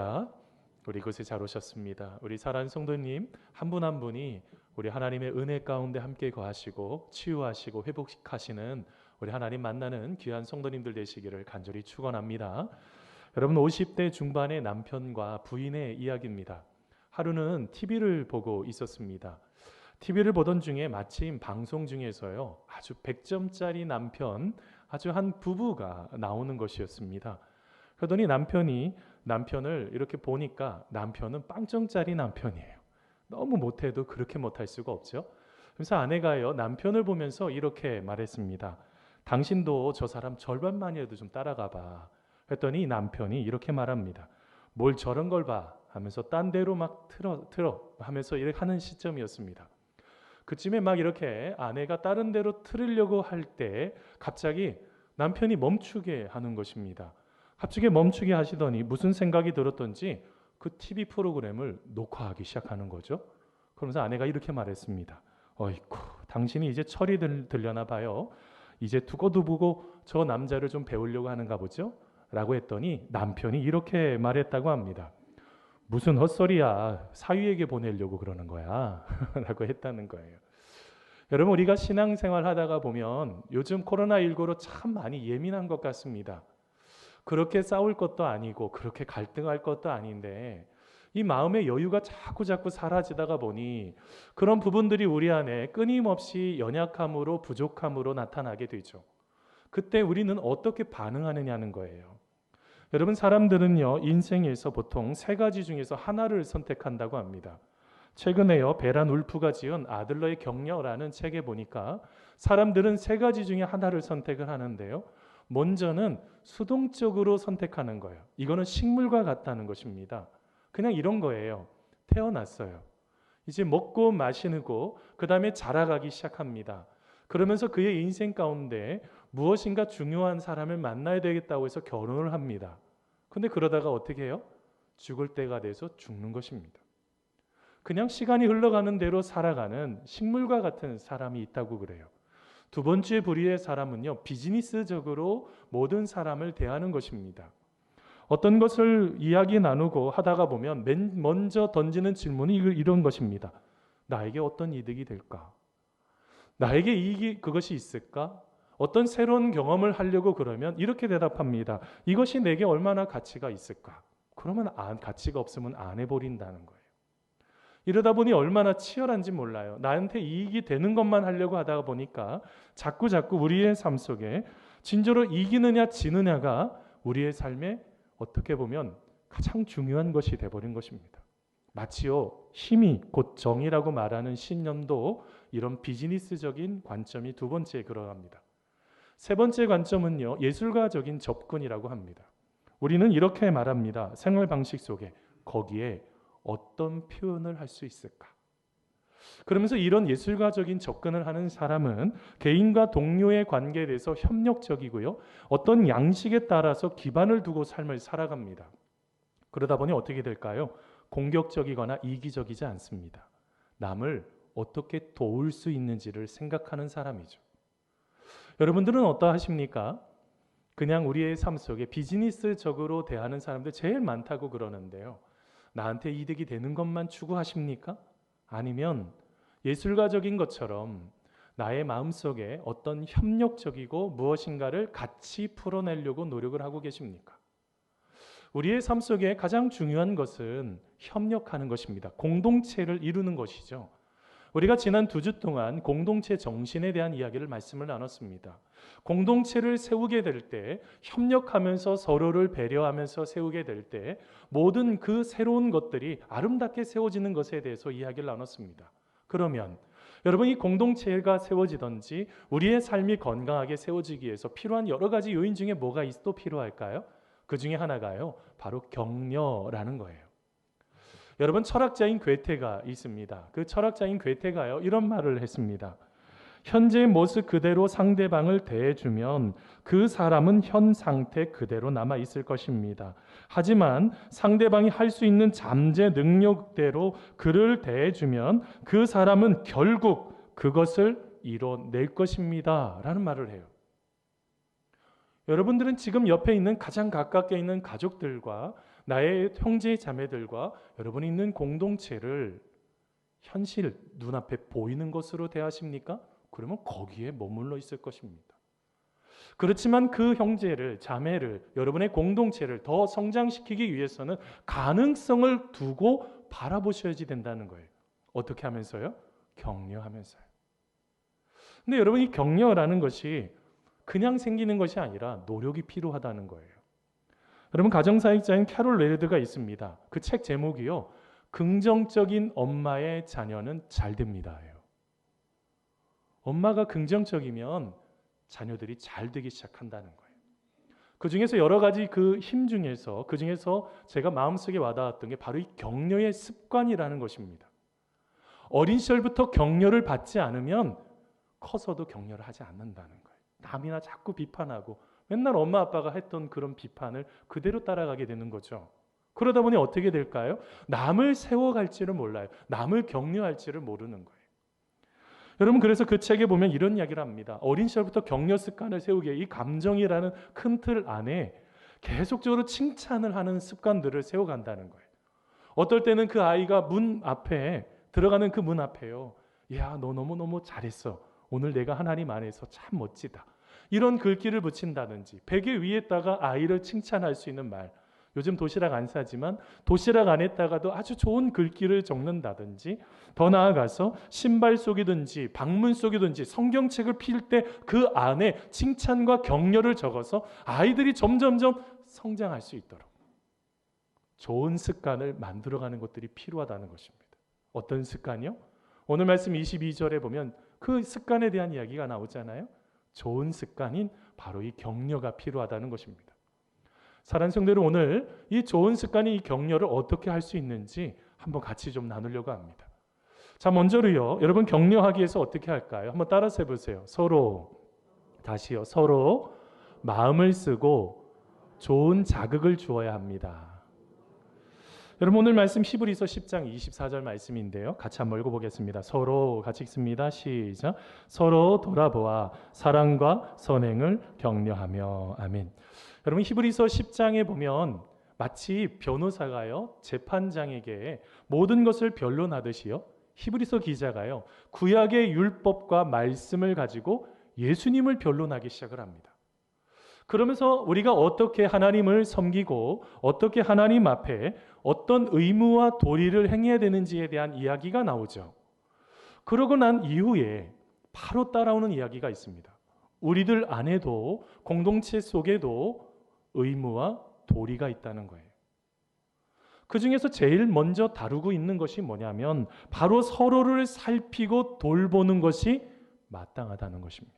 할렐루야. 우리 이곳에 잘 오셨습니다. 우리 사랑하는 성도님 한 분 한 분이 우리 하나님의 은혜 가운데 함께 거하시고 치유하시고 회복하시는 우리 하나님 만나는 귀한 성도님들 되시기를 간절히 축원합니다. 여러분 50대 중반의 남편과 부인의 이야기입니다. 하루는 TV를 보고 있었습니다. TV를 보던 중에 마침 방송 중에서요. 아주 100점짜리 남편, 아주 한 부부가 나오는 것이었습니다. 그러더니 남편을 이렇게 보니까 남편은 빵점짜리 남편이에요. 너무 못해도 그렇게 못할 수가 없죠. 그래서 아내가요, 남편을 보면서 이렇게 말했습니다. 당신도 저 사람 절반만이라도 좀 따라가 봐. 했더니 남편이 이렇게 말합니다. 뭘 저런 걸 봐 하면서 딴 데로 막 틀어 하면서 이렇게 하는 시점이었습니다. 그쯤에 막 이렇게 아내가 다른 데로 틀으려고 할 때 갑자기 남편이 멈추게 하는 것입니다. 갑자기 멈추게 하시더니 무슨 생각이 들었던지 그 TV 프로그램을 녹화하기 시작하는 거죠. 그러면서 아내가 이렇게 말했습니다. 어이쿠, 당신이 이제 철이 들려나 봐요. 이제 두고두고 저 남자를 좀 배우려고 하는가 보죠? 라고 했더니 남편이 이렇게 말했다고 합니다. 무슨 헛소리야. 사위에게 보내려고 그러는 거야. 라고 했다는 거예요. 여러분, 우리가 신앙생활 하다가 보면 요즘 코로나19로 참 많이 예민한 것 같습니다. 그렇게 싸울 것도 아니고 그렇게 갈등할 것도 아닌데 이 마음의 여유가 자꾸 사라지다가 보니 그런 부분들이 우리 안에 끊임없이 연약함으로 부족함으로 나타나게 되죠. 그때 우리는 어떻게 반응하느냐는 거예요. 여러분, 사람들은요 인생에서 보통 세 가지 중에서 하나를 선택한다고 합니다. 최근에요 베란 울프가 지은 아들러의 격려라는 책에 보니까 사람들은 세 가지 중에 하나를 선택을 하는데요. 먼저는 수동적으로 선택하는 거예요. 이거는 식물과 같다는 것입니다. 그냥 이런 거예요. 태어났어요. 이제 먹고 마시고 그 다음에 자라가기 시작합니다. 그러면서 그의 인생 가운데 무엇인가 중요한 사람을 만나야 되겠다고 해서 결혼을 합니다. 근데 그러다가 어떻게 해요? 죽을 때가 돼서 죽는 것입니다. 그냥 시간이 흘러가는 대로 살아가는 식물과 같은 사람이 있다고 그래요. 두 번째 부류의 사람은요, 비즈니스적으로 모든 사람을 대하는 것입니다. 어떤 것을 이야기 나누고 하다가 보면 맨 먼저 던지는 질문이 이런 것입니다. 나에게 어떤 이득이 될까? 나에게 이익이 그것이 있을까? 어떤 새로운 경험을 하려고 그러면 이렇게 대답합니다. 이것이 내게 얼마나 가치가 있을까? 그러면 가치가 없으면 안 해버린다는 거예요. 이러다 보니 얼마나 치열한지 몰라요. 나한테 이익이 되는 것만 하려고 하다가 보니까 자꾸 우리의 삶 속에 진짜로 이기느냐 지느냐가 우리의 삶에 어떻게 보면 가장 중요한 것이 되어버린 것입니다. 마치요 힘이 곧 정이라고 말하는 신념도 이런 비즈니스적인 관점이 두 번째에 들어갑니다. 세 번째 관점은요 예술가적인 접근이라고 합니다. 우리는 이렇게 말합니다. 생활 방식 속에 거기에 어떤 표현을 할 수 있을까? 그러면서 이런 예술가적인 접근을 하는 사람은 개인과 동료의 관계에 대해서 협력적이고요. 어떤 양식에 따라서 기반을 두고 삶을 살아갑니다. 그러다 보니 어떻게 될까요? 공격적이거나 이기적이지 않습니다. 남을 어떻게 도울 수 있는지를 생각하는 사람이죠. 여러분들은 어떠하십니까? 그냥 우리의 삶 속에 비즈니스적으로 대하는 사람들 제일 많다고 그러는데요. 나한테 이득이 되는 것만 추구하십니까? 아니면 예술가적인 것처럼 나의 마음속에 어떤 협력적이고 무엇인가를 같이 풀어내려고 노력을 하고 계십니까? 우리의 삶 속에 가장 중요한 것은 협력하는 것입니다. 공동체를 이루는 것이죠. 우리가 지난 2주 동안 공동체 정신에 대한 이야기를 말씀을 나눴습니다. 공동체를 세우게 될 때 협력하면서 서로를 배려하면서 세우게 될 때 모든 그 새로운 것들이 아름답게 세워지는 것에 대해서 이야기를 나눴습니다. 그러면 여러분 이 공동체가 세워지든지 우리의 삶이 건강하게 세워지기 위해서 필요한 여러 가지 요인 중에 뭐가 또 필요할까요? 그 중에 하나가요. 바로 격려라는 거예요. 여러분 철학자인 괴테가 있습니다. 그 철학자인 괴테가요 이런 말을 했습니다. 현재의 모습 그대로 상대방을 대해주면 그 사람은 현 상태 그대로 남아 있을 것입니다. 하지만 상대방이 할 수 있는 잠재 능력대로 그를 대해주면 그 사람은 결국 그것을 이뤄낼 것입니다. 라는 말을 해요. 여러분들은 지금 옆에 있는 가장 가깝게 있는 가족들과 나의 형제 자매들과 여러분이 있는 공동체를 현실 눈앞에 보이는 것으로 대하십니까? 그러면 거기에 머물러 있을 것입니다. 그렇지만 그 형제를, 자매를, 여러분의 공동체를 더 성장시키기 위해서는 가능성을 두고 바라보셔야지 된다는 거예요. 어떻게 하면서요? 격려하면서요. 근데 여러분, 이 격려라는 것이 그냥 생기는 것이 아니라 노력이 필요하다는 거예요. 여러분, 가정사역자인 캐롤 레드가 있습니다. 그 책 제목이요, 긍정적인 엄마의 자녀는 잘 됩니다예요. 엄마가 긍정적이면 자녀들이 잘 되기 시작한다는 거예요. 그 중에서 여러 가지 그 힘 중에서 그 중에서 제가 마음속에 와닿았던 게 바로 이 격려의 습관이라는 것입니다. 어린 시절부터 격려를 받지 않으면 커서도 격려를 하지 않는다는 거예요. 남이나 자꾸 비판하고 맨날 엄마 아빠가 했던 그런 비판을 그대로 따라가게 되는 거죠. 그러다 보니 어떻게 될까요? 남을 세워갈지를 몰라요. 남을 격려할지를 모르는 거예요. 여러분, 그래서 그 책에 보면 이런 이야기를 합니다. 어린 시절부터 격려 습관을 세우기에 이 감정이라는 큰 틀 안에 계속적으로 칭찬을 하는 습관들을 세워간다는 거예요. 어떨 때는 그 아이가 문 앞에 들어가는 그 문 앞에요, 야, 너 너무너무 잘했어. 오늘 내가 하나님 안에서 참 멋지다. 이런 글귀를 붙인다든지, 베개 위에다가 아이를 칭찬할 수 있는 말, 요즘 도시락 안 싸지만 도시락 안에다가도 아주 좋은 글귀를 적는다든지, 더 나아가서 신발 속이든지 방문 속이든지 성경책을 필 때 그 안에 칭찬과 격려를 적어서 아이들이 점점점 성장할 수 있도록 좋은 습관을 만들어가는 것들이 필요하다는 것입니다. 어떤 습관이요? 오늘 말씀 22절에 보면 그 습관에 대한 이야기가 나오잖아요. 좋은 습관인 바로 이 격려가 필요하다는 것입니다. 사랑하는 성도들, 오늘 이 좋은 습관이 이 격려를 어떻게 할 수 있는지 한번 같이 좀 나누려고 합니다. 자, 먼저로요, 여러분 격려하기 위해서 어떻게 할까요? 한번 따라서 해보세요. 다시요. 서로 마음을 쓰고 좋은 자극을 주어야 합니다. 여러분, 오늘 말씀 히브리서 10장 24절 말씀인데요. 같이 한번 읽어보겠습니다. 서로 같이 읽습니다. 시작. 서로 돌아보아 사랑과 선행을 격려하며. 아멘. 여러분, 히브리서 10장에 보면 마치 변호사가요, 재판장에게 모든 것을 변론하듯이요, 히브리서 기자가요, 구약의 율법과 말씀을 가지고 예수님을 변론하기 시작을 합니다. 그러면서 우리가 어떻게 하나님을 섬기고 어떻게 하나님 앞에 어떤 의무와 도리를 행해야 되는지에 대한 이야기가 나오죠. 그러고 난 이후에 바로 따라오는 이야기가 있습니다. 우리들 안에도, 공동체 속에도 의무와 도리가 있다는 거예요. 그 중에서 제일 먼저 다루고 있는 것이 뭐냐면 바로 서로를 살피고 돌보는 것이 마땅하다는 것입니다.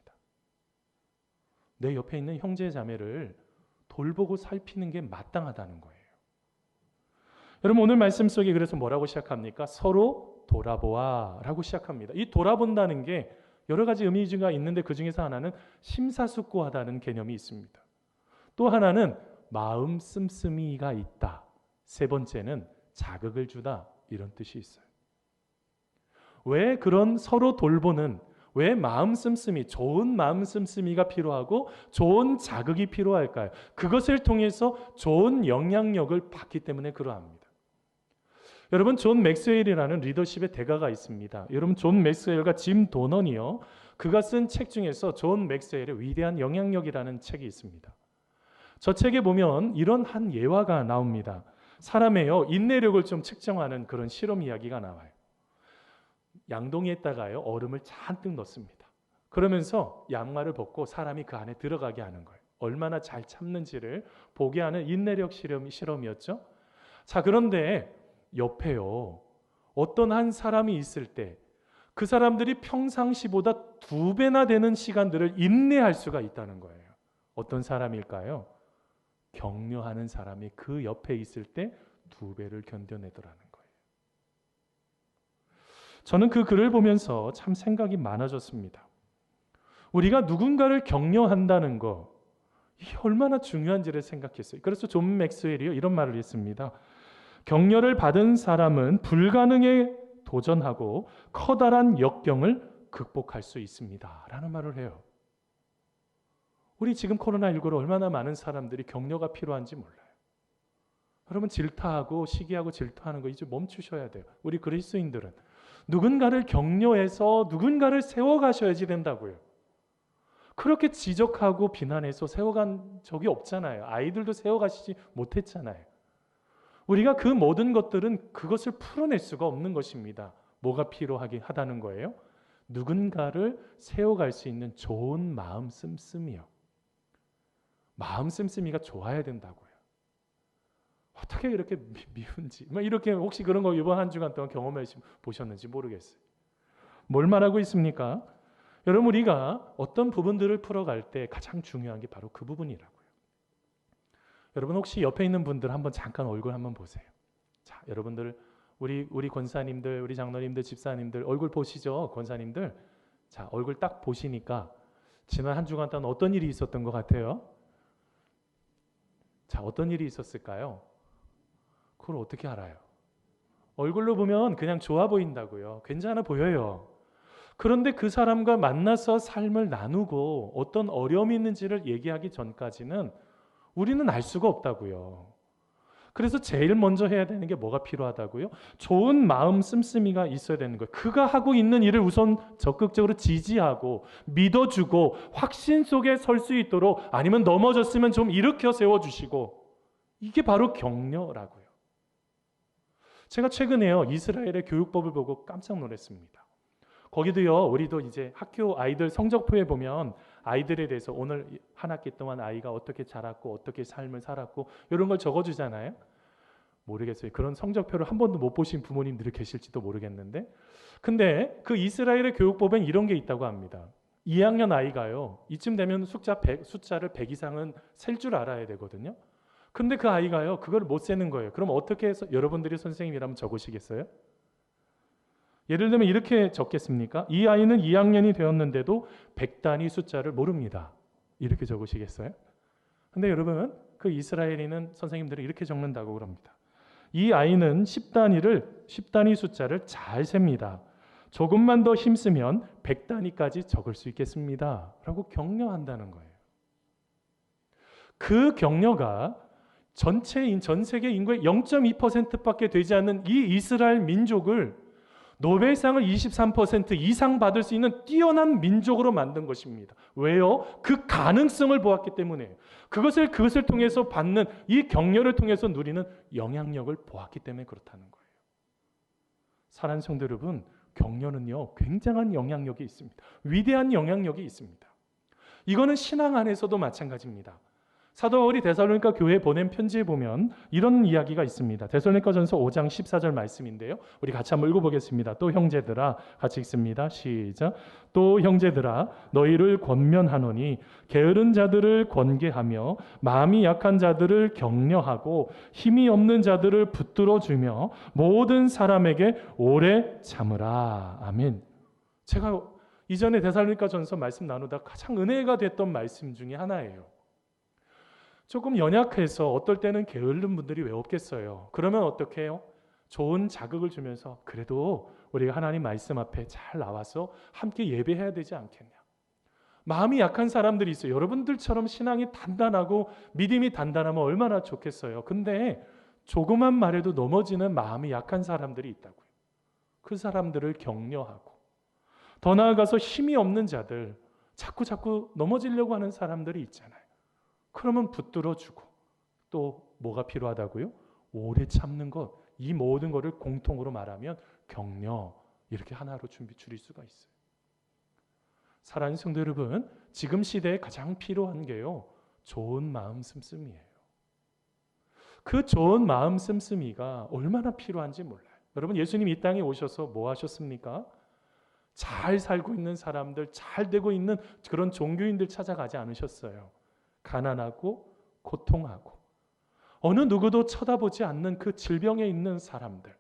내 옆에 있는 형제 자매를 돌보고 살피는 게 마땅하다는 거예요. 여러분, 오늘 말씀 속에 그래서 뭐라고 시작합니까? 서로 돌아보아 라고 시작합니다. 이 돌아본다는 게 여러 가지 의미가 있는데 그 중에서 하나는 심사숙고하다는 개념이 있습니다. 또 하나는 마음 씀씀이가 있다. 세 번째는 자극을 주다, 이런 뜻이 있어요. 왜 그런 서로 돌보는, 왜 마음 씀씀이, 좋은 마음 씀씀이가 필요하고 좋은 자극이 필요할까요? 그것을 통해서 좋은 영향력을 받기 때문에 그러합니다. 여러분, 존 맥스웰이라는 리더십의 대가가 있습니다. 여러분, 존 맥스웰과 짐 도넌이요, 그가 쓴 책 중에서 존 맥스웰의 위대한 영향력이라는 책이 있습니다. 저 책에 보면 이런 한 예화가 나옵니다. 사람의요, 인내력을 좀 측정하는 그런 실험 이야기가 나와요. 양동이에다가요, 얼음을 잔뜩 넣습니다. 그러면서 양말을 벗고 사람이 그 안에 들어가게 하는 거예요. 얼마나 잘 참는지를 보게 하는 인내력 실험이었죠. 자, 그런데 옆에요, 어떤 한 사람이 있을 때 그 사람들이 평상시보다 2배나 되는 시간들을 인내할 수가 있다는 거예요. 어떤 사람일까요? 격려하는 사람이 그 옆에 있을 때 2배를 견뎌내더라는 거예요. 저는 그 글을 보면서 참 생각이 많아졌습니다. 우리가 누군가를 격려한다는 거, 이게 얼마나 중요한지를 생각했어요. 그래서 존 맥스웰이요, 이런 말을 했습니다. 격려를 받은 사람은 불가능에 도전하고 커다란 역경을 극복할 수 있습니다 라는 말을 해요. 우리 지금 코로나19로 얼마나 많은 사람들이 격려가 필요한지 몰라요. 여러분 질타하고 시기하고 질투하는 거 이제 멈추셔야 돼요. 우리 그리스도인들은 누군가를 격려해서 누군가를 세워가셔야지 된다고요. 그렇게 지적하고 비난해서 세워간 적이 없잖아요. 아이들도 세워가시지 못했잖아요. 우리가 그 모든 것들은 그것을 풀어낼 수가 없는 것입니다. 뭐가 필요하다는 거예요? 누군가를 세워갈 수 있는 좋은 마음 씀씀이요. 마음 씀씀이가 좋아야 된다고요. 어떻게 이렇게 미운지 이렇게 혹시 그런 거 이번 한 주간 동안 경험해 보셨는지 모르겠어요. 뭘 말하고 있습니까? 여러분 우리가 어떤 부분들을 풀어갈 때 가장 중요한 게 바로 그 부분이라고요. 여러분 혹시 옆에 있는 분들 한번 잠깐 얼굴 한번 보세요. 자, 여러분들 우리 권사님들, 우리 장로님들, 집사님들 얼굴 보시죠? 권사님들. 자, 얼굴 딱 보시니까 지난 한 주간 동안 어떤 일이 있었던 것 같아요? 자, 어떤 일이 있었을까요? 그걸 어떻게 알아요? 얼굴로 보면 그냥 좋아 보인다고요. 괜찮아 보여요. 그런데 그 사람과 만나서 삶을 나누고 어떤 어려움이 있는지를 얘기하기 전까지는 우리는 알 수가 없다고요. 그래서 제일 먼저 해야 되는 게 뭐가 필요하다고요? 좋은 마음 씀씀이가 있어야 되는 거예요. 그가 하고 있는 일을 우선 적극적으로 지지하고 믿어주고 확신 속에 설 수 있도록, 아니면 넘어졌으면 좀 일으켜 세워주시고, 이게 바로 격려라고요. 제가 최근에요 이스라엘의 교육법을 보고 깜짝 놀랐습니다. 거기도요 우리도 이제 학교 아이들 성적표에 보면 아이들에 대해서 오늘 한 학기 동안 아이가 어떻게 자랐고 어떻게 삶을 살았고 이런 걸 적어주잖아요. 모르겠어요. 그런 성적표를 한 번도 못 보신 부모님들이 계실지도 모르겠는데, 근데 그 이스라엘의 교육법엔 이런 게 있다고 합니다. 2학년 아이가요 이쯤 되면 숫자를 100 이상은 셀 줄 알아야 되거든요. 근데 그 아이가요 그걸 못 세는 거예요. 그럼 어떻게 해서 여러분들이 선생님이라면 적으시겠어요? 예를 들면 이렇게 적겠습니까? 이 아이는 2학년이 되었는데도 100단위 숫자를 모릅니다. 이렇게 적으시겠어요? 근데 여러분 그 이스라엘인은 선생님들이 이렇게 적는다고 그럽니다. 이 아이는 10단위 숫자를 잘 셉니다. 조금만 더 힘쓰면 100단위까지 적을 수 있겠습니다. 라고 격려한다는 거예요. 그 격려가 전 세계 인구의 0.2%밖에 되지 않는 이 이스라엘 민족을 노벨상을 23% 이상 받을 수 있는 뛰어난 민족으로 만든 것입니다. 왜요? 그 가능성을 보았기 때문에요. 그것을 통해서 받는 이 격려를 통해서 누리는 영향력을 보았기 때문에 그렇다는 거예요. 사랑하는 성도 여러분, 격려는요 굉장한 영향력이 있습니다. 위대한 영향력이 있습니다. 이거는 신앙 안에서도 마찬가지입니다. 사도 바울이 데살로니가 교회에 보낸 편지에 보면 이런 이야기가 있습니다. 데살로니가전서 5장 14절 말씀인데요. 우리 같이 한번 읽어보겠습니다. 또 형제들아, 같이 읽습니다. 시작. 또 형제들아, 너희를 권면하노니 게으른 자들을 권계하며 마음이 약한 자들을 격려하고 힘이 없는 자들을 붙들어 주며 모든 사람에게 오래 참으라. 아멘. 제가 이전에 데살로니가전서 말씀 나누다 가장 은혜가 됐던 말씀 중에 하나예요. 조금 연약해서 어떨 때는 게으른 분들이 왜 없겠어요? 그러면 어떻게 해요? 좋은 자극을 주면서 그래도 우리가 하나님 말씀 앞에 잘 나와서 함께 예배해야 되지 않겠냐? 마음이 약한 사람들이 있어요. 여러분들처럼 신앙이 단단하고 믿음이 단단하면 얼마나 좋겠어요. 근데 조그만 말에도 넘어지는 마음이 약한 사람들이 있다고요. 그 사람들을 격려하고, 더 나아가서 힘이 없는 자들, 자꾸 넘어지려고 하는 사람들이 있잖아요. 그러면 붙들어주고, 또 뭐가 필요하다고요? 오래 참는 것. 이 모든 것을 공통으로 말하면 격려, 이렇게 하나로 줄일 수가 있어요. 사랑하는 성도 여러분, 지금 시대에 가장 필요한 게요 좋은 마음 씀씀이에요. 그 좋은 마음 씀씀이가 얼마나 필요한지 몰라요. 여러분, 예수님 이 땅에 오셔서 뭐 하셨습니까? 잘 살고 있는 사람들, 잘 되고 있는 그런 종교인들 찾아가지 않으셨어요. 가난하고 고통하고 어느 누구도 쳐다보지 않는 그 질병에 있는 사람들,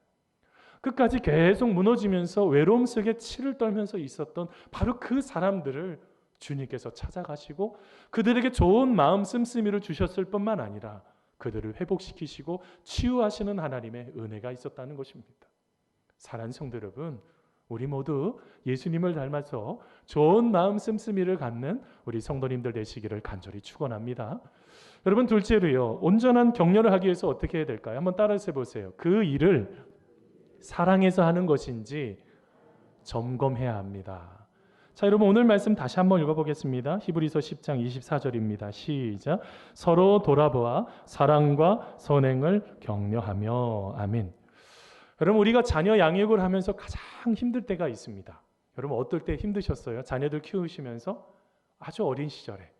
끝까지 계속 무너지면서 외로움 속에 치를 떨면서 있었던 바로 그 사람들을 주님께서 찾아가시고 그들에게 좋은 마음 씀씀이를 주셨을 뿐만 아니라 그들을 회복시키시고 치유하시는 하나님의 은혜가 있었다는 것입니다. 사랑하는 성도 여러분, 우리 모두 예수님을 닮아서 좋은 마음 씀씀이를 갖는 우리 성도님들 되시기를 간절히 축원합니다. 여러분, 둘째로요. 온전한 격려를 하기 위해서 어떻게 해야 될까요? 한번 따라서 해보세요. 그 일을 사랑해서 하는 것인지 점검해야 합니다. 자, 여러분, 오늘 말씀 다시 한번 읽어보겠습니다. 히브리서 10장 24절입니다. 시작. 서로 돌아보아 사랑과 선행을 격려하며. 아멘. 여러분, 우리가 자녀 양육을 하면서 가장 힘들 때가 있습니다. 여러분, 어떨 때 힘드셨어요? 자녀들 키우시면서 아주 어린 시절에.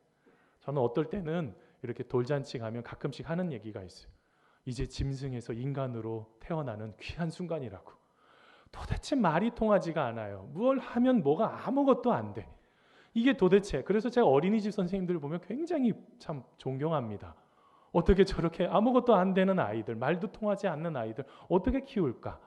저는 어떨 때는 이렇게 돌잔치 가면 가끔씩 하는 얘기가 있어요. 이제 짐승에서 인간으로 태어나는 귀한 순간이라고. 도대체 말이 통하지가 않아요. 뭘 하면 뭐가 아무것도 안 돼. 이게 도대체, 그래서 제가 어린이집 선생님들을 보면 굉장히 참 존경합니다. 어떻게 저렇게 아무것도 안 되는 아이들, 말도 통하지 않는 아이들 어떻게 키울까?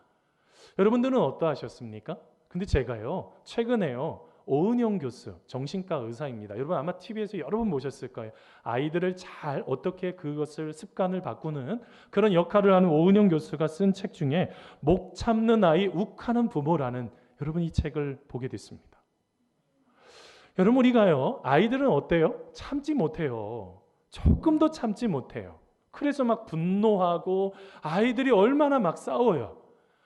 여러분들은 어떠하셨습니까? 근데 제가요, 최근에요, 오은영 교수, 정신과 의사입니다. 여러분 아마 TV에서 여러 번 보셨을 거예요. 아이들을 잘 어떻게 그것을 습관을 바꾸는 그런 역할을 하는 오은영 교수가 쓴 책 중에 목 참는 아이 욱하는 부모라는, 여러분 이 책을 보게 됐습니다. 여러분, 우리가요, 아이들은 어때요? 참지 못해요. 조금도 참지 못해요. 그래서 막 분노하고 아이들이 얼마나 막 싸워요.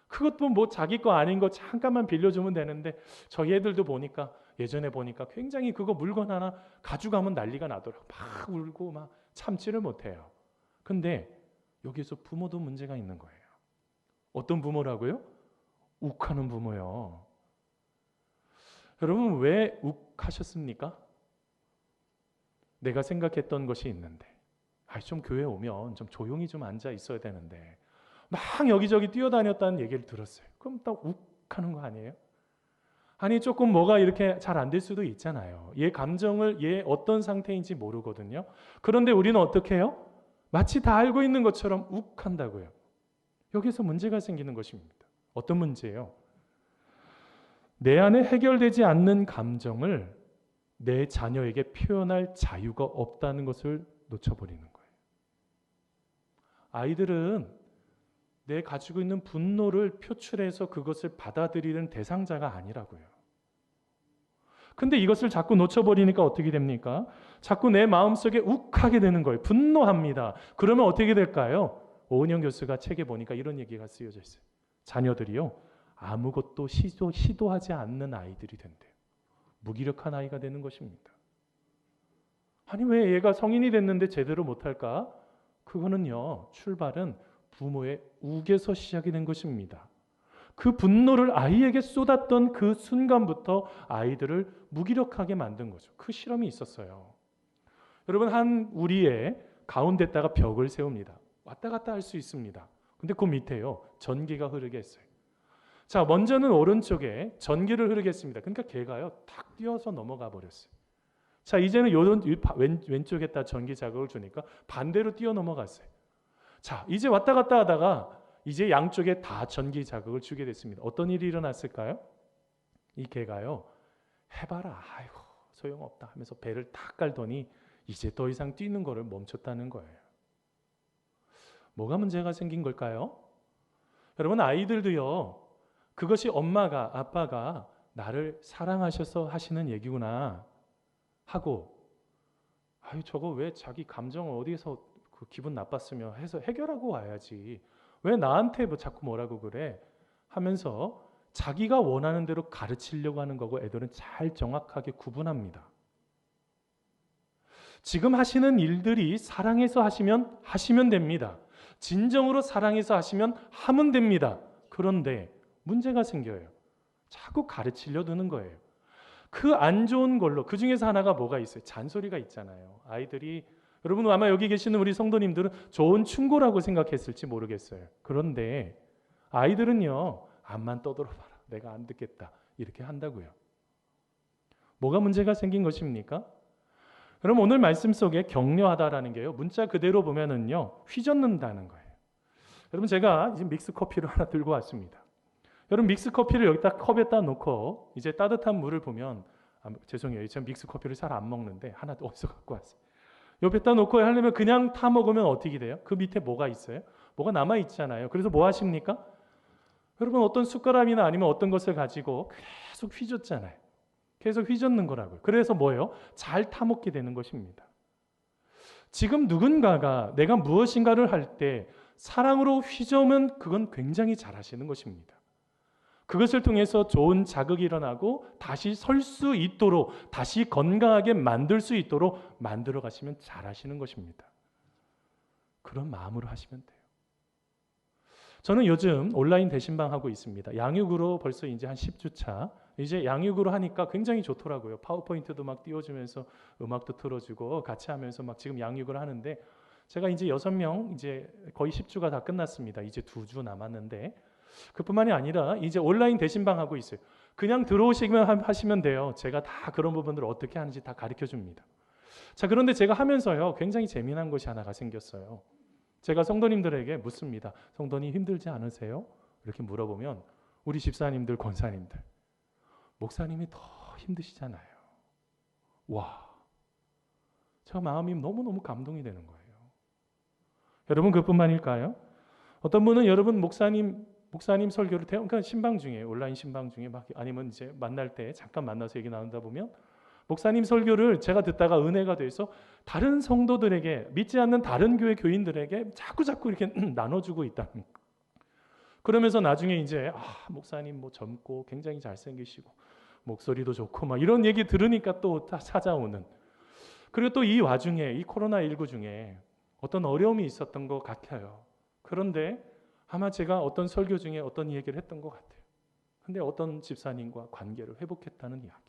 그것도 뭐 자기 거 아닌 거 잠깐만 빌려주면 되는데, 저희 애들도 보니까, 예전에 보니까 굉장히 그거 물건 하나 가져가면 난리가 나더라고요. 막 울고 막 참지를 못해요. 근데 여기서 부모도 문제가 있는 거예요. 어떤 부모라고요? 욱하는 부모요. 여러분, 왜 욱하셨습니까? 내가 생각했던 것이 있는데, 좀 교회 오면 좀 조용히 좀 앉아 있어야 되는데 막 여기저기 뛰어다녔다는 얘기를 들었어요. 그럼 딱 욱하는 거 아니에요? 아니, 조금 뭐가 이렇게 잘 안 될 수도 있잖아요. 얘 감정을, 얘 어떤 상태인지 모르거든요. 그런데 우리는 어떻게 해요? 마치 다 알고 있는 것처럼 욱한다고요. 여기서 문제가 생기는 것입니다. 어떤 문제예요? 내 안에 해결되지 않는 감정을 내 자녀에게 표현할 자유가 없다는 것을 놓쳐버리는 거예요. 아이들은 내 가지고 있는 분노를 표출해서 그것을 받아들이는 대상자가 아니라고요. 근데 이것을 자꾸 놓쳐버리니까 어떻게 됩니까? 자꾸 내 마음속에 욱하게 되는 거예요. 분노합니다. 그러면 어떻게 될까요? 오은영 교수가 책에 보니까 이런 얘기가 쓰여져 있어요. 자녀들이요, 아무것도 시도하지 않는 아이들이 된대요. 무기력한 아이가 되는 것입니다. 아니, 왜 얘가 성인이 됐는데 제대로 못할까? 그거는요, 출발은 부모의 욱에서 시작이 된 것입니다. 그 분노를 아이에게 쏟았던 그 순간부터 아이들을 무기력하게 만든 거죠. 그 실험이 있었어요. 여러분, 한 우리의 가운데다가 벽을 세웁니다. 왔다 갔다 할 수 있습니다. 근데 그 밑에요, 전기가 흐르게 했어요. 자, 먼저는 오른쪽에 전기를 흐르게 했습니다. 그러니까 걔가요, 탁 뛰어서 넘어가 버렸어요. 자, 이제는 왼쪽에다 전기 자극을 주니까 반대로 뛰어 넘어갔어요. 자, 이제 왔다 갔다 하다가 이제 양쪽에 다 전기 자극을 주게 됐습니다. 어떤 일이 일어났을까요? 이 개가요, 해봐라, 아이고 소용없다 하면서 배를 탁 깔더니 이제 더 이상 뛰는 거를 멈췄다는 거예요. 뭐가 문제가 생긴 걸까요? 여러분, 아이들도요, 그것이 엄마가, 아빠가 나를 사랑하셔서 하시는 얘기구나 하고, 저거 왜 자기 감정을 어디서 그 기분 나빴으며 해서 해결하고 와야지, 왜 나한테 자꾸 뭐라고 그래 하면서 자기가 원하는 대로 가르치려고 하는 거고, 애들은 잘 정확하게 구분합니다. 지금 하시는 일들이 사랑해서 하시면 됩니다. 진정으로 사랑해서 하면 됩니다. 그런데 문제가 생겨요. 자꾸 가르치려 드는 거예요. 그 안 좋은 걸로, 그 중에서 하나가 뭐가 있어요? 잔소리가 있잖아요. 아이들이, 여러분 아마 여기 계시는 우리 성도님들은 좋은 충고라고 생각했을지 모르겠어요. 그런데 아이들은요, 암만 떠들어봐라, 내가 안 듣겠다, 이렇게 한다고요. 뭐가 문제가 생긴 것입니까? 여러분, 오늘 말씀 속에 격려하다라는 게요, 문자 그대로 보면은요, 휘젓는다는 거예요. 여러분, 제가 이제 믹스 커피를 하나 들고 왔습니다. 여러분, 믹스 커피를 여기다 컵에다 놓고 이제 따뜻한 물을 보면, 죄송해요, 제가 믹스 커피를 잘 안 먹는데 하나 어디서 갖고 왔어요. 옆에다 놓고 하려면 그냥 타 먹으면 어떻게 돼요? 그 밑에 뭐가 있어요? 뭐가 남아 있잖아요. 그래서 뭐 하십니까? 여러분, 어떤 숟가락이나 아니면 어떤 것을 가지고 계속 휘젓잖아요. 계속 휘젓는 거라고요. 그래서 뭐예요? 잘 타먹게 되는 것입니다. 지금 누군가가 내가 무엇인가를 할 때 사랑으로 휘저으면 그건 굉장히 잘하시는 것입니다. 그것을 통해서 좋은 자극이 일어나고 다시 설 수 있도록, 다시 건강하게 만들 수 있도록 만들어 가시면 잘하시는 것입니다. 그런 마음으로 하시면 돼요. 저는 요즘 온라인 대신방 하고 있습니다. 양육으로 벌써 이제 한 10주 차. 이제 양육으로 하니까 굉장히 좋더라고요. 파워포인트도 막 띄워주면서 음악도 틀어주고 같이 하면서 막 지금 양육을 하는데, 제가 이제 6명 이제 거의 10주가 다 끝났습니다. 이제 2주 남았는데, 그뿐만이 아니라 이제 온라인 대신방 하고 있어요. 그냥 들어오시면 하시면 돼요. 제가 다 그런 부분들을 어떻게 하는지 다 가르쳐 줍니다. 자, 그런데 제가 하면서요, 굉장히 재미난 것이 하나가 생겼어요. 제가 성도님들에게 묻습니다. 성도님 힘들지 않으세요? 이렇게 물어보면 우리 집사님들, 권사님들, 목사님이 더 힘드시잖아요. 와, 저 마음이 너무너무 감동이 되는 거예요. 여러분, 그뿐만일까요? 어떤 분은 여러분 목사님 설교를 그러니까 신방 중에, 온라인 신방 중에 막, 아니면 이제 만날 때 잠깐 만나서 얘기 나누다 보면 목사님 설교를 제가 듣다가 은혜가 돼서 다른 성도들에게, 믿지 않는 다른 교회 교인들에게 자꾸 이렇게 나눠주고 있다. 그러면서 나중에 이제 목사님 뭐 젊고 굉장히 잘생기시고 목소리도 좋고 막 이런 얘기 들으니까 또 찾아오는. 그리고 또 이 와중에 이 코로나19 중에 어떤 어려움이 있었던 것 같아요. 그런데 아마 제가 어떤 설교 중에 어떤 얘기를 했던 것 같아요. 근데 어떤 집사님과 관계를 회복했다는 이야기.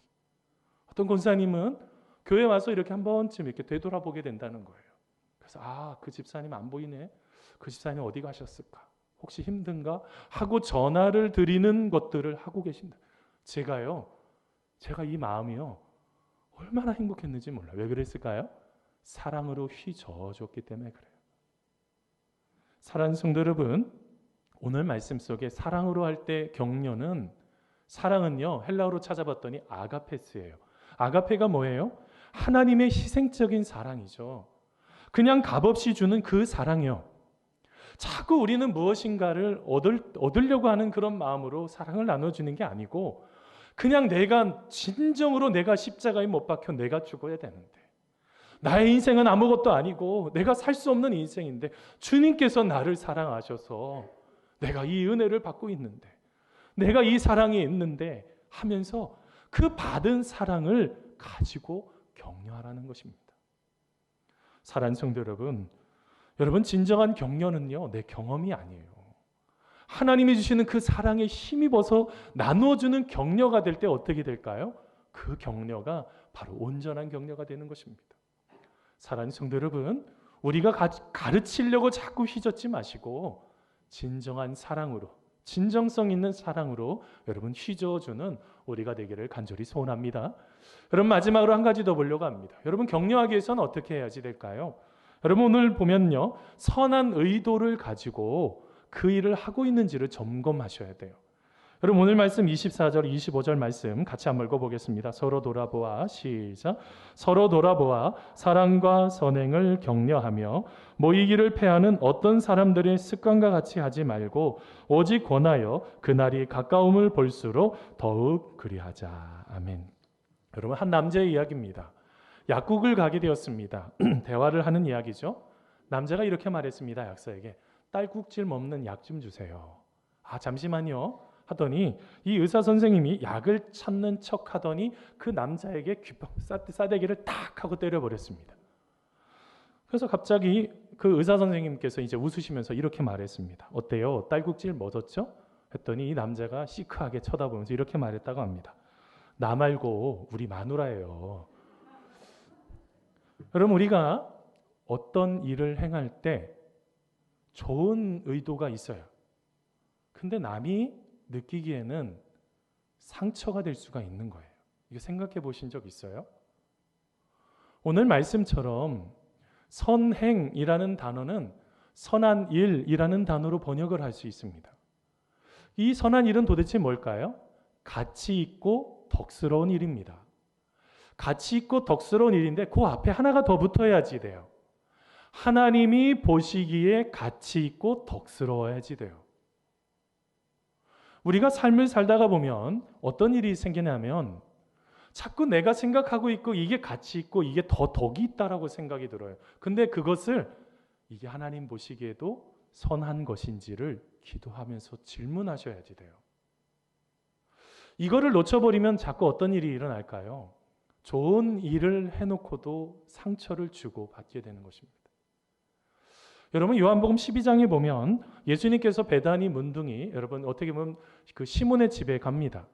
어떤 권사님은 교회 와서 이렇게 한 번쯤 이렇게 되돌아보게 된다는 거예요. 그래서 그 집사님 안 보이네. 그 집사님 어디 가셨을까? 혹시 힘든가? 하고 전화를 드리는 것들을 하고 계신다. 제가 이 마음이요, 얼마나 행복했는지 몰라요. 왜 그랬을까요? 사랑으로 휘저어줬기 때문에 그래요. 사랑하는 성도 여러분, 오늘 말씀 속에 사랑으로 할 때 격려는, 사랑은요, 헬라어로 찾아봤더니 아가페스예요. 아가페가 뭐예요? 하나님의 희생적인 사랑이죠. 그냥 값없이 주는 그 사랑이요. 자꾸 우리는 무엇인가를 얻으려고 하는 그런 마음으로 사랑을 나눠주는 게 아니고, 그냥 진정으로 내가 십자가에 못 박혀 내가 죽어야 되는데, 나의 인생은 아무것도 아니고 내가 살 수 없는 인생인데 주님께서 나를 사랑하셔서 내가 이 은혜를 받고 있는데, 내가 이 사랑이 있는데 하면서 그 받은 사랑을 가지고 격려하라는 것입니다. 사랑하는 성도 여러분, 진정한 격려는요, 내 경험이 아니에요. 하나님이 주시는 그 사랑에 힘입어서 나눠주는 격려가 될 때 어떻게 될까요? 그 격려가 바로 온전한 격려가 되는 것입니다. 사랑하는 성도 여러분, 우리가 가르치려고 자꾸 휘젓지 마시고 진정한 사랑으로, 진정성 있는 사랑으로 여러분 휘저어주는 우리가 되기를 간절히 소원합니다. 여러분, 마지막으로 한 가지 더 보려고 합니다. 여러분, 격려하기 위해서는 어떻게 해야지 될까요? 여러분, 오늘 보면요, 선한 의도를 가지고 그 일을 하고 있는지를 점검하셔야 돼요. 여러분, 오늘 말씀 24절, 25절 말씀 같이 한번 읽어보겠습니다. 서로 돌아보아, 시작. 서로 돌아보아 사랑과 선행을 격려하며 모이기를 패하는 어떤 사람들의 습관과 같이 하지 말고 오직 권하여 그날이 가까움을 볼수록 더욱 그리하자. 아멘. 여러분, 한 남자의 이야기입니다. 약국을 가게 되었습니다. 대화를 하는 이야기죠. 남자가 이렇게 말했습니다. 약사에게, 딸꾹질 먹는 약 좀 주세요. 잠시만요 하더니 이 의사 선생님이 약을 찾는 척 하더니 그 남자에게 싸대기를 탁 하고 때려버렸습니다. 그래서 갑자기 그 의사 선생님께서 이제 웃으시면서 이렇게 말했습니다. 어때요? 딸꾹질 멎었죠? 했더니 이 남자가 시크하게 쳐다보면서 이렇게 말했다고 합니다. 나 말고 우리 마누라예요. 여러분, 우리가 어떤 일을 행할 때 좋은 의도가 있어요. 근데 남이 느끼기에는 상처가 될 수가 있는 거예요. 이거 생각해 보신 적 있어요? 오늘 말씀처럼 선행이라는 단어는 선한 일이라는 단어로 번역을 할 수 있습니다. 이 선한 일은 도대체 뭘까요? 가치 있고 덕스러운 일입니다. 가치 있고 덕스러운 일인데 그 앞에 하나가 더 붙어야지 돼요. 하나님이 보시기에 가치 있고 덕스러워야지 돼요. 우리가 삶을 살다가 보면 어떤 일이 생기냐면 자꾸 내가 생각하고 있고 이게 가치 있고 이게 더 덕이 있다라고 생각이 들어요. 근데 그것을 이게 하나님 보시기에도 선한 것인지를 기도하면서 질문하셔야지 돼요. 이거를 놓쳐버리면 자꾸 어떤 일이 일어날까요? 좋은 일을 해놓고도 상처를 주고 받게 되는 것입니다. 여러분 요한복음 12장에 보면 예수님께서 베다니 문둥이, 여러분 어떻게 보면 그 시몬의 집에 갑니다.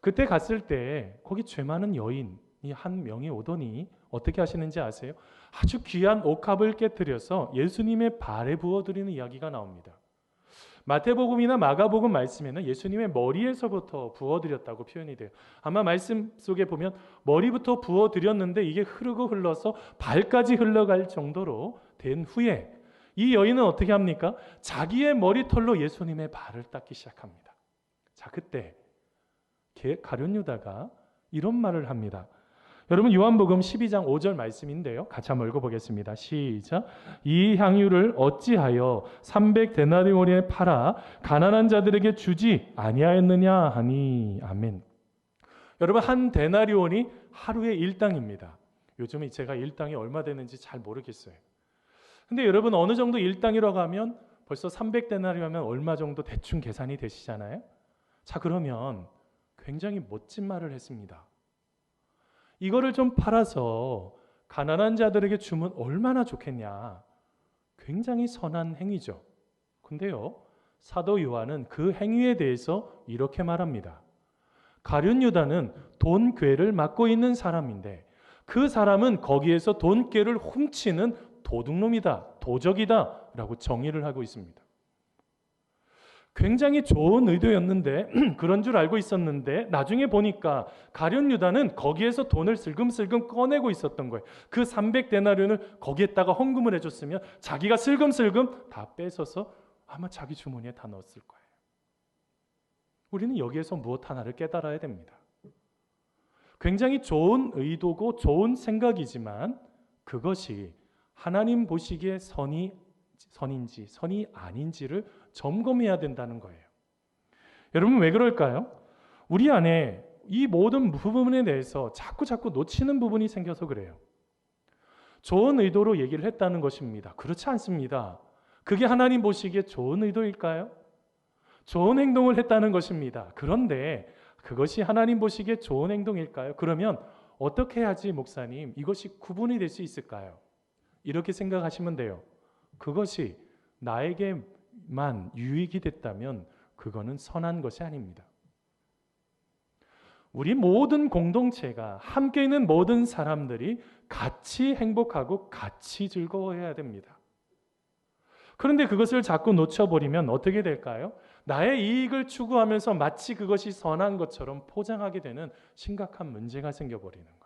그때 갔을 때 거기 죄 많은 여인이 한 명이 오더니 어떻게 하시는지 아세요? 아주 귀한 옥합을 깨뜨려서 예수님의 발에 부어드리는 이야기가 나옵니다. 마태복음이나 마가복음 말씀에는 예수님의 머리에서부터 부어드렸다고 표현이 돼요. 아마 말씀 속에 보면 머리부터 부어드렸는데 이게 흐르고 흘러서 발까지 흘러갈 정도로 된 후에 이 여인은 어떻게 합니까? 자기의 머리털로 예수님의 발을 닦기 시작합니다. 자, 그때 가룟 유다가 이런 말을 합니다. 여러분 요한복음 12장 5절 말씀인데요. 같이 한번 읽어보겠습니다. 시작. 이 향유를 어찌하여 300데나리온에 팔아 가난한 자들에게 주지 아니하였느냐 하니. 아멘. 여러분 한 데나리온이 하루의 일당입니다. 요즘에 제가 일당이 얼마 되는지 잘 모르겠어요. 근데 여러분 어느 정도 일당이라고 하면 벌써 300데나리온 하면 얼마 정도 대충 계산이 되시잖아요. 자, 그러면 굉장히 멋진 말을 했습니다. 이거를 좀 팔아서 가난한 자들에게 주면 얼마나 좋겠냐. 굉장히 선한 행위죠. 근데요, 사도 요한은 그 행위에 대해서 이렇게 말합니다. 가룟 유다는 돈괴를 맡고 있는 사람인데 그 사람은 거기에서 돈괴를 훔치는 도둑놈이다, 도적이다 라고 정의를 하고 있습니다. 굉장히 좋은 의도였는데 그런 줄 알고 있었는데 나중에 보니까 가룟 유다는 거기에서 돈을 슬금슬금 꺼내고 있었던 거예요. 그 300데나리온을 거기에다가 헌금을 해줬으면 자기가 슬금슬금 다 뺏어서 아마 자기 주머니에 다 넣었을 거예요. 우리는 여기에서 무엇 하나를 깨달아야 됩니다. 굉장히 좋은 의도고 좋은 생각이지만 그것이 하나님 보시기에 선인지 선이 아닌지를 점검해야 된다는 거예요. 여러분 왜 그럴까요? 우리 안에 이 모든 부분에 대해서 자꾸 놓치는 부분이 생겨서 그래요. 좋은 의도로 얘기를 했다는 것입니다. 그렇지 않습니다. 그게 하나님 보시기에 좋은 의도일까요? 좋은 행동을 했다는 것입니다. 그런데 그것이 하나님 보시기에 좋은 행동일까요? 그러면 어떻게 해야지 목사님 이것이 구분이 될 수 있을까요? 이렇게 생각하시면 돼요. 그것이 나에게만 유익이 됐다면 그거는 선한 것이 아닙니다. 우리 모든 공동체가 함께 있는 모든 사람들이 같이 행복하고 같이 즐거워해야 됩니다. 그런데 그것을 자꾸 놓쳐버리면 어떻게 될까요? 나의 이익을 추구하면서 마치 그것이 선한 것처럼 포장하게 되는 심각한 문제가 생겨버리는 거예요.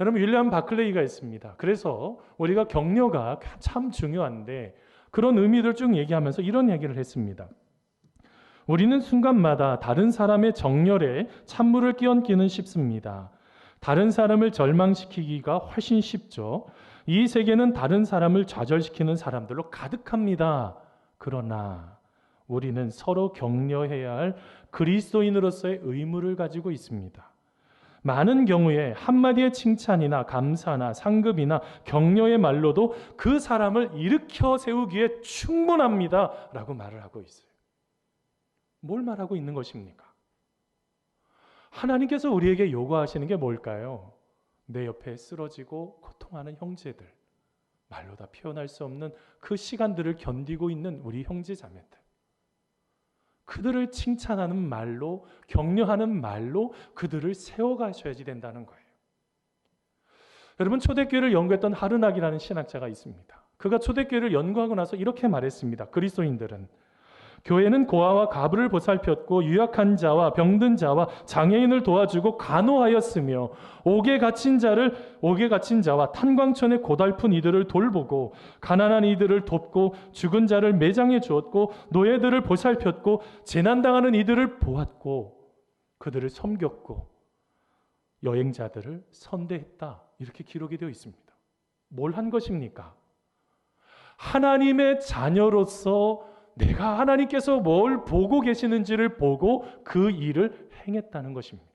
여러분 윌리엄 바클레이가 있습니다. 그래서 우리가 격려가 참 중요한데 그런 의미를 쭉 얘기하면서 이런 얘기를 했습니다. 우리는 순간마다 다른 사람의 정열에 찬물을 끼얹기는 쉽습니다. 다른 사람을 절망시키기가 훨씬 쉽죠. 이 세계는 다른 사람을 좌절시키는 사람들로 가득합니다. 그러나 우리는 서로 격려해야 할 그리스도인으로서의 의무를 가지고 있습니다. 많은 경우에 한마디의 칭찬이나 감사나 상급이나 격려의 말로도 그 사람을 일으켜 세우기에 충분합니다 라고 말을 하고 있어요. 뭘 말하고 있는 것입니까? 하나님께서 우리에게 요구하시는 게 뭘까요? 내 옆에 쓰러지고 고통하는 형제들, 말로 다 표현할 수 없는 그 시간들을 견디고 있는 우리 형제 자매들, 그들을 칭찬하는 말로, 격려하는 말로 그들을 세워가셔야지 된다는 거예요. 여러분 초대교회를 연구했던 하르낙이라는 신학자가 있습니다. 그가 초대교회를 연구하고 나서 이렇게 말했습니다. 그리스도인들은 교회는 고아와 가부를 보살폈고 유약한 자와 병든 자와 장애인을 도와주고 간호하였으며 옥에 갇힌 자와 탄광촌에 고달픈 이들을 돌보고 가난한 이들을 돕고 죽은 자를 매장해 주었고 노예들을 보살폈고 재난당하는 이들을 보았고 그들을 섬겼고 여행자들을 선대했다. 이렇게 기록이 되어 있습니다. 뭘 한 것입니까? 하나님의 자녀로서 내가 하나님께서 뭘 보고 계시는지를 보고 그 일을 행했다는 것입니다.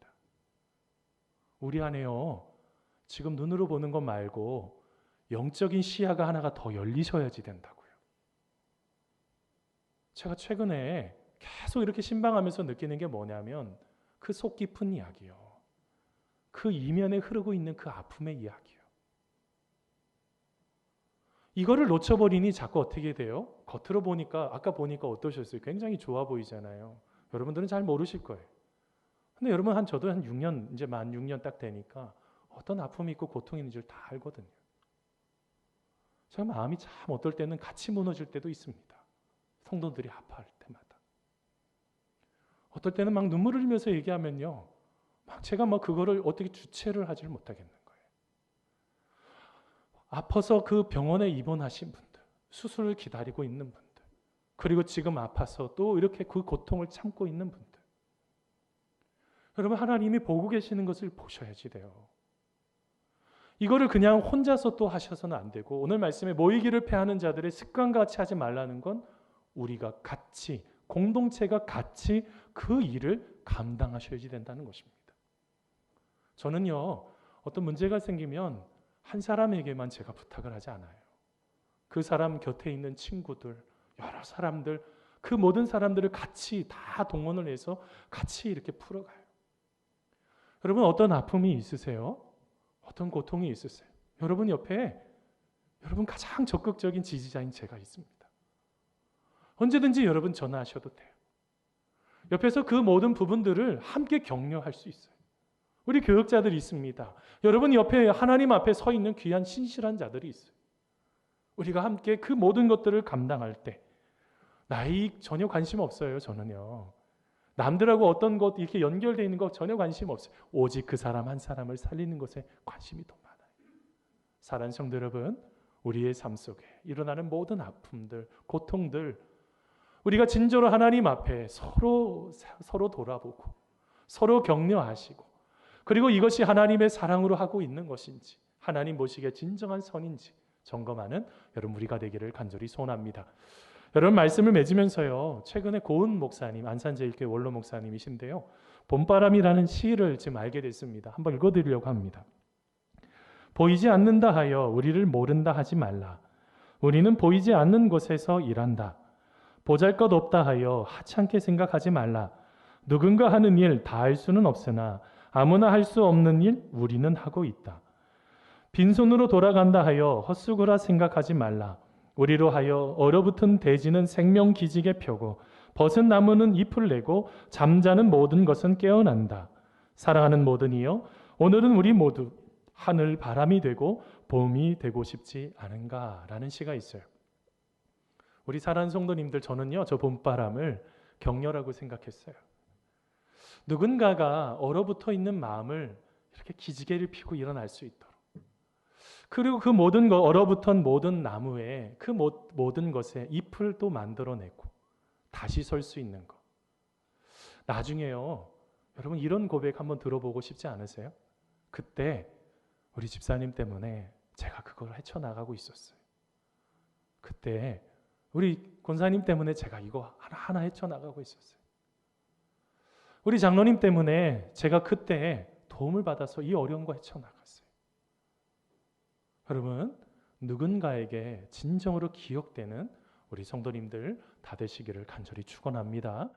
우리 안에요. 지금 눈으로 보는 것 말고 영적인 시야가 하나가 더 열리셔야지 된다고요. 제가 최근에 계속 이렇게 신방하면서 느끼는 게 뭐냐면 그 속 깊은 이야기요. 그 이면에 흐르고 있는 그 아픔의 이야기요. 이거를 놓쳐버리니 자꾸 어떻게 돼요? 겉으로 보니까 아까 보니까 어떠셨어요? 굉장히 좋아 보이잖아요. 여러분들은 잘 모르실 거예요. 근데 여러분 저도 한 6년 이제 만 6년 딱 되니까 어떤 아픔이 있고 고통이 있는지를 다 알거든요. 제가 마음이 참 어떨 때는 같이 무너질 때도 있습니다. 성도들이 아파할 때마다. 어떨 때는 막 눈물을 흘리면서 얘기하면요. 막 제가 그거를 어떻게 주체를 하지를 못하겠는 거예요. 아파서 그 병원에 입원하신 분들, 수술을 기다리고 있는 분들, 그리고 지금 아파서 또 이렇게 그 고통을 참고 있는 분들. 여러분 하나님이 보고 계시는 것을 보셔야지 돼요. 이거를 그냥 혼자서 또 하셔서는 안 되고 오늘 말씀에 모이기를 패하는 자들의 습관과 같이 하지 말라는 건 우리가 같이 공동체가 같이 그 일을 감당하셔야지 된다는 것입니다. 저는요 어떤 문제가 생기면 한 사람에게만 제가 부탁을 하지 않아요. 그 사람 곁에 있는 친구들, 여러 사람들, 그 모든 사람들을 같이 다 동원을 해서 같이 이렇게 풀어가요. 여러분 어떤 아픔이 있으세요? 어떤 고통이 있으세요? 여러분 옆에 여러분 가장 적극적인 지지자인 제가 있습니다. 언제든지 여러분 전화하셔도 돼요. 옆에서 그 모든 부분들을 함께 격려할 수 있어요. 우리 교역자들이 있습니다. 여러분 옆에 하나님 앞에 서 있는 귀한 신실한 자들이 있어요. 우리가 함께 그 모든 것들을 감당할 때 나이 전혀 관심 없어요. 저는요. 남들하고 어떤 것 이렇게 연결되어 있는 거 전혀 관심 없어요. 오직 그 사람 한 사람을 살리는 것에 관심이 더 많아요. 사랑하는 성도 여러분, 우리의 삶 속에 일어나는 모든 아픔들, 고통들 우리가 진정으로 하나님 앞에 서로 돌아보고 서로 격려하시고 그리고 이것이 하나님의 사랑으로 하고 있는 것인지 하나님 보시기에 진정한 선인지 점검하는 여러분 우리가 되기를 간절히 소원합니다. 여러분 말씀을 맺으면서요. 최근에 고은 목사님, 안산제일교회 원로 목사님이신데요. 봄바람이라는 시를 지금 알게 됐습니다. 한번 읽어드리려고 합니다. 보이지 않는다 하여 우리를 모른다 하지 말라. 우리는 보이지 않는 곳에서 일한다. 보잘것없다 하여 하찮게 생각하지 말라. 누군가 하는 일 다 할 수는 없으나 아무나 할 수 없는 일 우리는 하고 있다. 빈손으로 돌아간다 하여 헛수고라 생각하지 말라. 우리로 하여 얼어붙은 대지는 생명기지개 펴고 벗은 나무는 잎을 내고 잠자는 모든 것은 깨어난다. 사랑하는 모든 이여 오늘은 우리 모두 하늘 바람이 되고 봄이 되고 싶지 않은가 라는 시가 있어요. 우리 사랑하는 성도님들 저는요 저 봄바람을 격려라고 생각했어요. 누군가가 얼어붙어 있는 마음을 이렇게 기지개를 피고 일어날 수 있도록 그리고 그 모든 것 얼어붙은 모든 나무에 그 모든 것에 잎을 또 만들어내고 다시 설 수 있는 것. 나중에요. 여러분 이런 고백 한번 들어보고 싶지 않으세요? 그때 우리 집사님 때문에 제가 그걸 헤쳐나가고 있었어요. 그때 우리 권사님 때문에 제가 이거 하나하나 헤쳐나가고 있었어요. 우리 장로님 때문에 제가 그때 도움을 받아서 이 어려움과 헤쳐나갔어요. 여러분 누군가에게 진정으로 기억되는 우리 성도님들 다 되시기를 간절히 축원합니다.